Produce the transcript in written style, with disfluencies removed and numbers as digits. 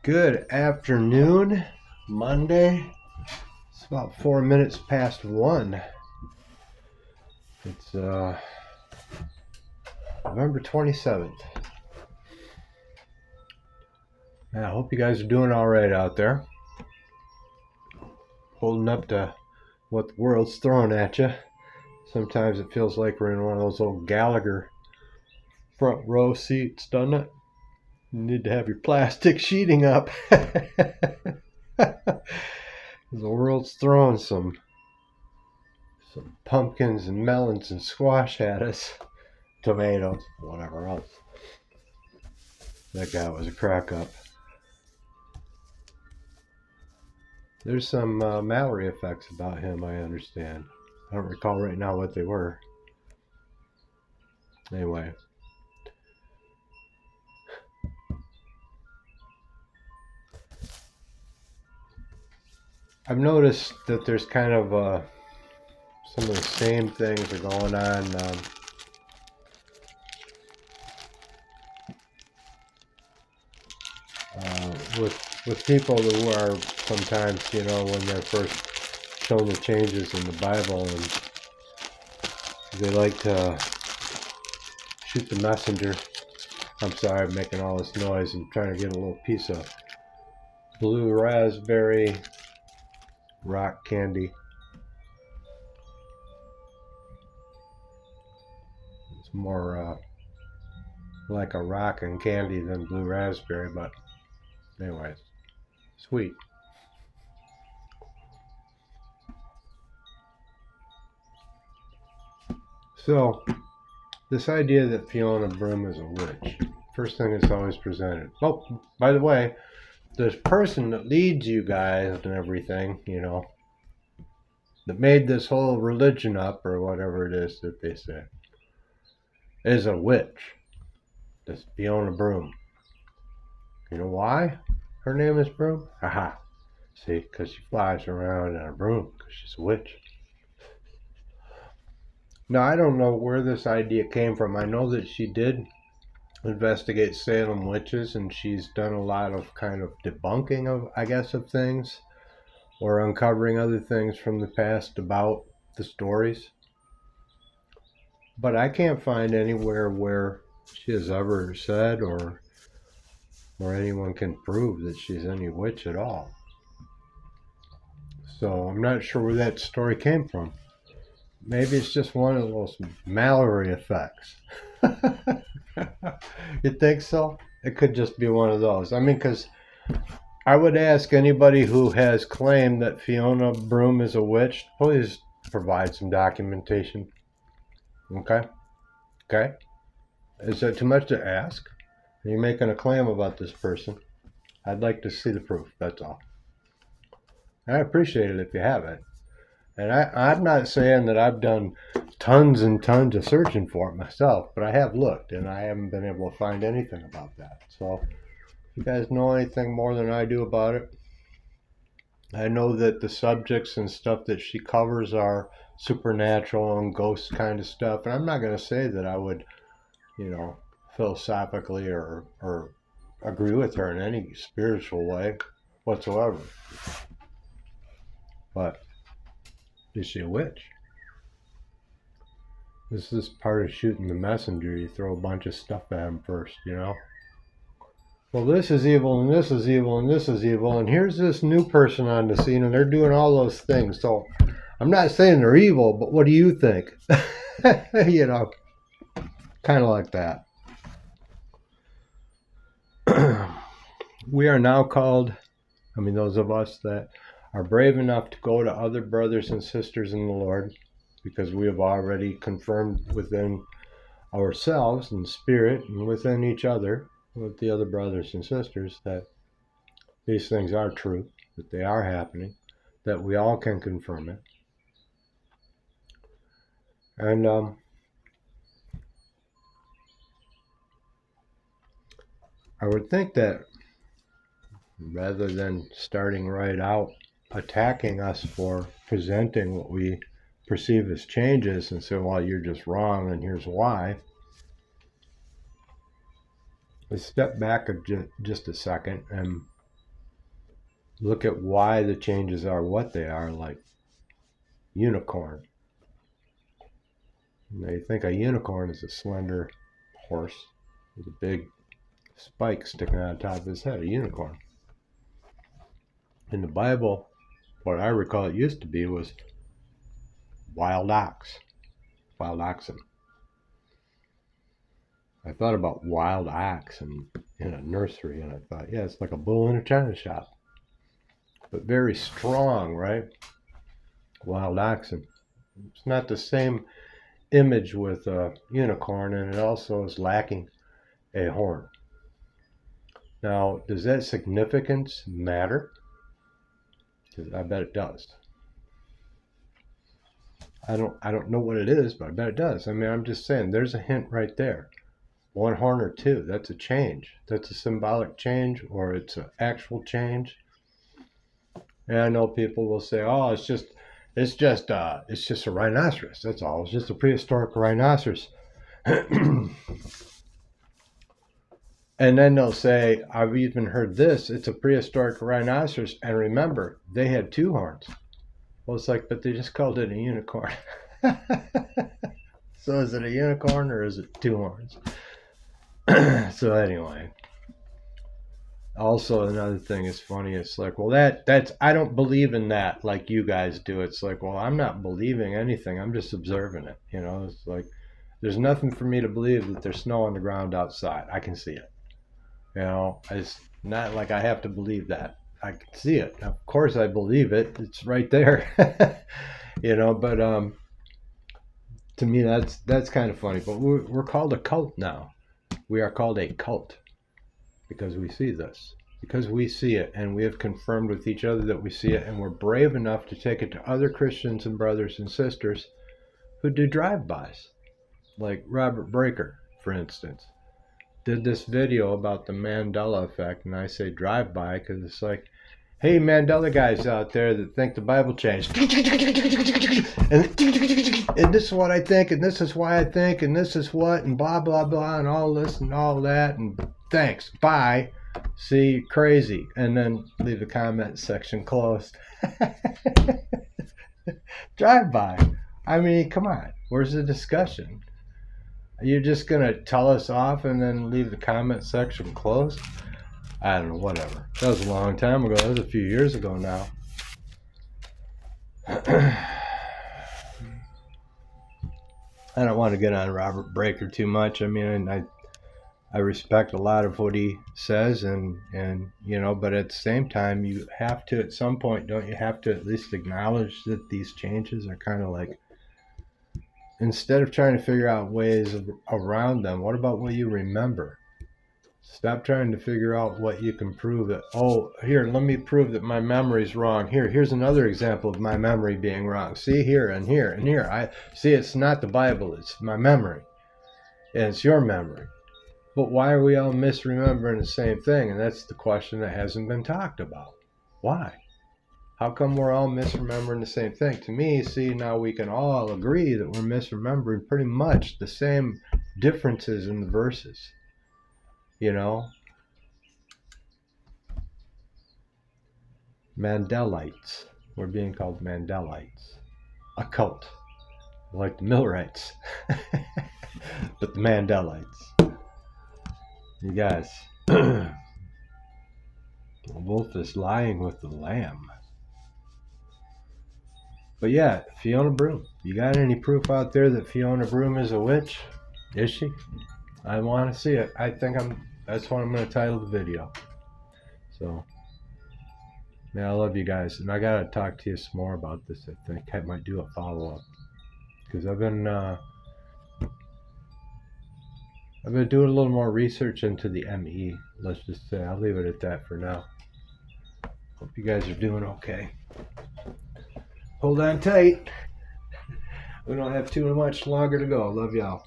Good afternoon, Monday. It's about 4 minutes past 1. It's November 27th. I hope you guys are doing all right out there. Holding up to what the world's throwing at you. Sometimes it feels like we're in one of those old Gallagher front row seats, doesn't it? You need to have your plastic sheeting up. The world's throwing some pumpkins and melons and squash at us. Tomatoes, whatever else. That guy was a crack up. There's some Mallory effects about him, I understand. I don't recall right now what they were. Anyway. I've noticed that there's kind of some of the same things are going on. With people who are sometimes, when they're first shown the changes in the Bible, and they like to shoot the messenger. I'm sorry, I'm making all this noise and trying to get a little piece of blue raspberry rock candy. It's more like a rock and candy than blue raspberry, but anyways, sweet. So, this idea that Fiona Broome is a witch, first thing that's always presented. Oh, by the way, this person that leads you guys and everything, that made this whole religion up, or whatever it is that they say, is a witch. This Fiona Broome. You know why her name is Broome? Aha. See, because she flies around in a broom, because she's a witch. Now, I don't know where this idea came from. I know that she did investigate Salem witches, and she's done a lot of kind of debunking of things, or uncovering other things from the past about the stories. But I can't find anywhere where she has ever said or anyone can prove that she's any witch at all. So I'm not sure where that story came from. Maybe it's just one of those Mallory effects. You think so? It could just be one of those. I mean, because I would ask anybody who has claimed that Fiona Broome is a witch, please provide some documentation. Okay? Is that too much to ask? Are you making a claim about this person? I'd like to see the proof, that's all. I appreciate it if you have it. And I'm not saying that I've done tons and tons of searching for it myself, but I have looked, and I haven't been able to find anything about that. So if you guys know anything more than I do about it, I know that the subjects and stuff that she covers are supernatural and ghost kind of stuff, and I'm not going to say that I would, philosophically or agree with her in any spiritual way whatsoever. But is she a witch? This is part of shooting the messenger. You throw a bunch of stuff at him first, Well, this is evil, and this is evil, and this is evil, and here's this new person on the scene, and they're doing all those things. So I'm not saying they're evil, but what do you think? Kind of like that. We are now called, those of us that are brave enough to go to other brothers and sisters in the Lord, because we have already confirmed within ourselves in spirit and within each other, with the other brothers and sisters, that these things are true, that they are happening, that we all can confirm it. And I would think that rather than starting right out attacking us for presenting what we perceive as changes and say, well, you're just wrong and here's why, let's step back just a second and look at why the changes are what they are, like unicorn. Now you think a unicorn is a slender horse with a big spike sticking out of the top of his head, a unicorn. In the Bible, what I recall it used to be was wild ox, wild oxen. I thought about wild ox in a nursery, and I thought, yeah, it's like a bull in a china shop, but very strong, right? Wild oxen. It's not the same image with a unicorn, and it also is lacking a horn. Now, does that significance matter? Because I bet it does. I don't know what it is, but I bet it does. I mean, I'm just saying, there's a hint right there. One horn or two, that's a change. That's a symbolic change, or it's an actual change. And I know people will say, "Oh, it's just a rhinoceros. That's all. It's just a prehistoric rhinoceros." And then they'll say, "I've even heard this. It's a prehistoric rhinoceros, and remember, they had two horns." Well, it's like, but they just called it a unicorn. So is it a unicorn or is it two horns? So anyway, also another thing is funny. It's like, well, that's I don't believe in that like you guys do. It's like, well, I'm not believing anything. I'm just observing it. You know, it's like there's nothing for me to believe that there's snow on the ground outside. I can see it. You know, it's not like I have to believe that. I can see it. Of course, I believe it. It's right there. You know, but to me, that's kind of funny. But we're called a cult now. We are called a cult because we see this, because we see it, and we have confirmed with each other that we see it, and we're brave enough to take it to other Christians and brothers and sisters who do drive-bys, like Robert Breaker, for instance, did this video about the Mandela effect, and I say drive-by because it's like, hey, Mandela guys out there that think the Bible changed, and this is what I think, and this is why I think, and this is what, and blah, blah, blah, and all this and all that, and thanks, bye, see, crazy, and then leave the comment section closed. Drive by. I mean, come on, where's the discussion? You're just going to tell us off and then leave the comment section closed? I don't know, whatever. That was a long time ago. That was a few years ago now. I don't want to get on Robert Breaker too much. I mean, I respect a lot of what he says, and you know, but at the same time, you have to, at some point, don't you have to at least acknowledge that these changes are kind of like, instead of trying to figure out ways around them, what about what you remember? Stop trying to figure out what you can prove that, oh, here, let me prove that my memory's wrong. Here's another example of my memory being wrong. See, here and here and here. I see, it's not the Bible, it's my memory. And it's your memory. But why are we all misremembering the same thing? And that's the question that hasn't been talked about. Why? How come we're all misremembering the same thing? To me, see, now we can all agree that we're misremembering pretty much the same differences in the verses. You know? Mandelites. We're being called Mandelites. A cult. Like the Millwrights. But the Mandelites. You guys. The wolf is lying with the lamb. But yeah, Fiona Broome. You got any proof out there that Fiona Broome is a witch? Is she? I want to see it. I think that's what I'm going to title the video. So, man, I love you guys. And I got to talk to you some more about this. I think I might do a follow-up. Because I've been doing a little more research into the ME. Let's just say, I'll leave it at that for now. Hope you guys are doing okay. Hold on tight. We don't have too much longer to go. Love y'all.